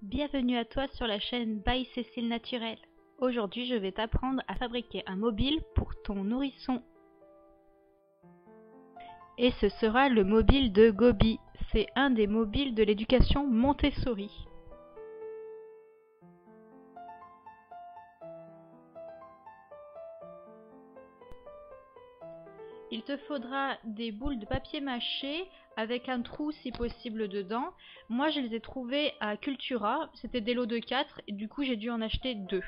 Bienvenue à toi sur la chaîne By Cécile Naturel. Aujourd'hui, je vais t'apprendre à fabriquer un mobile pour ton nourrisson. Et ce sera le mobile de Gobi. C'est un des mobiles de l'éducation Montessori. Il te faudra des boules de papier mâché avec un trou si possible dedans. Moi je les ai trouvées à Cultura, c'était des lots de 4 et du coup j'ai dû en acheter 2.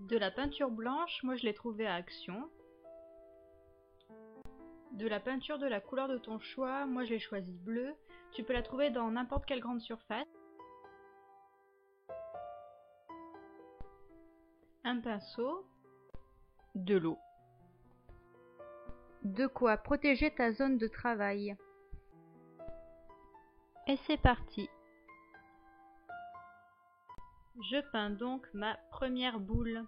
De la peinture blanche, moi je l'ai trouvée à Action. De la peinture de la couleur de ton choix, moi je l'ai choisi bleu. Tu peux la trouver dans n'importe quelle grande surface. Un pinceau. De l'eau. De quoi protéger ta zone de travail. Et c'est parti. Je peins donc ma première boule.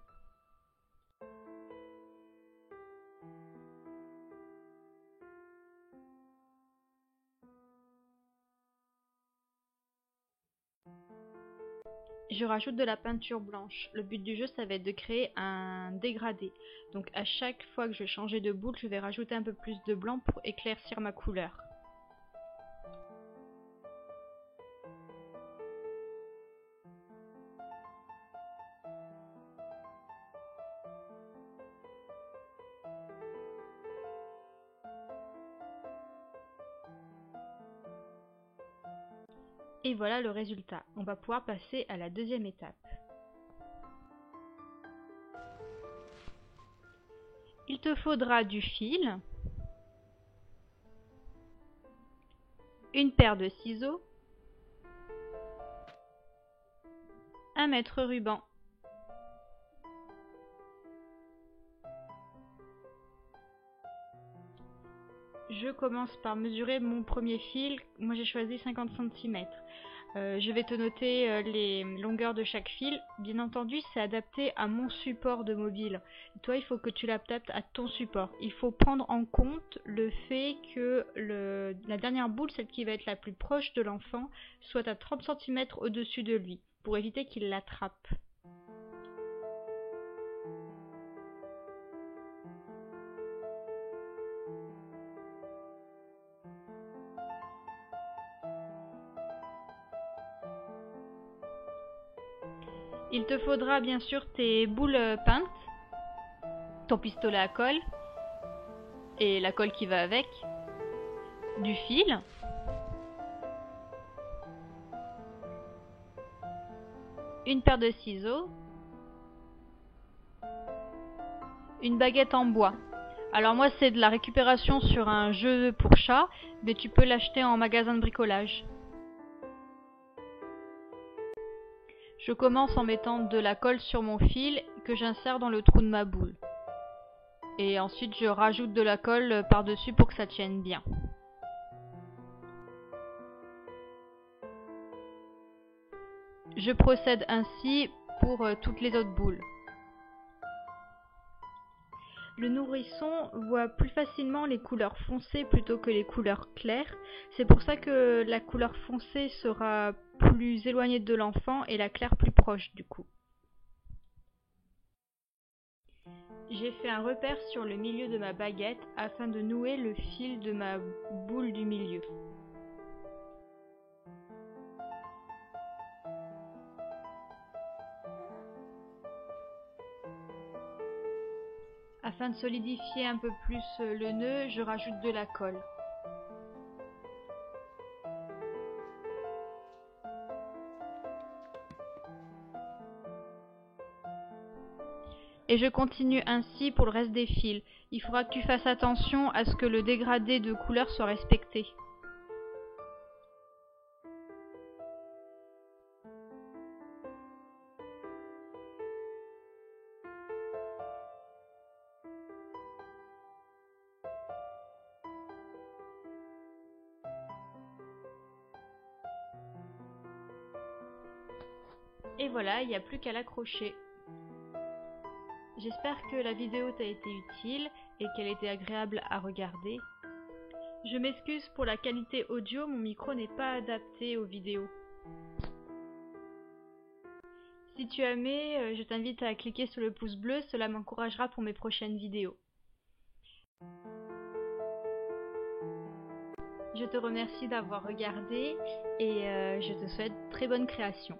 Je rajoute de la peinture blanche. Le but du jeu, ça va être de créer un dégradé. Donc à chaque fois que je vais changer de boule, je vais rajouter un peu plus de blanc pour éclaircir ma couleur. Et voilà le résultat. On va pouvoir passer à la deuxième étape. Il te faudra du fil, une paire de ciseaux, un mètre ruban. Je commence par mesurer mon premier fil. Moi j'ai choisi 50 cm. Je vais te noter les longueurs de chaque fil. Bien entendu, c'est adapté à mon support de mobile. Toi, il faut que tu l'adaptes à ton support. Il faut prendre en compte le fait que la dernière boule, celle qui va être la plus proche de l'enfant, soit à 30 cm au-dessus de lui, pour éviter qu'il l'attrape. Il te faudra bien sûr tes boules peintes, ton pistolet à colle et la colle qui va avec, du fil, une paire de ciseaux, une baguette en bois. Alors moi c'est de la récupération sur un jeu pour chat, mais tu peux l'acheter en magasin de bricolage. Je commence en mettant de la colle sur mon fil que j'insère dans le trou de ma boule. Et ensuite je rajoute de la colle par-dessus pour que ça tienne bien. Je procède ainsi pour toutes les autres boules. Le nourrisson voit plus facilement les couleurs foncées plutôt que les couleurs claires. C'est pour ça que la couleur foncée sera plus éloignée de l'enfant et la claire plus proche du coup. J'ai fait un repère sur le milieu de ma baguette afin de nouer le fil de ma boule du milieu. Afin de solidifier un peu plus le nœud, je rajoute de la colle. Et je continue ainsi pour le reste des fils. Il faudra que tu fasses attention à ce que le dégradé de couleur soit respecté. Et voilà, il n'y a plus qu'à l'accrocher. J'espère que la vidéo t'a été utile et qu'elle était agréable à regarder. Je m'excuse pour la qualité audio, mon micro n'est pas adapté aux vidéos. Si tu as aimé, je t'invite à cliquer sur le pouce bleu, cela m'encouragera pour mes prochaines vidéos. Je te remercie d'avoir regardé et je te souhaite très bonne création.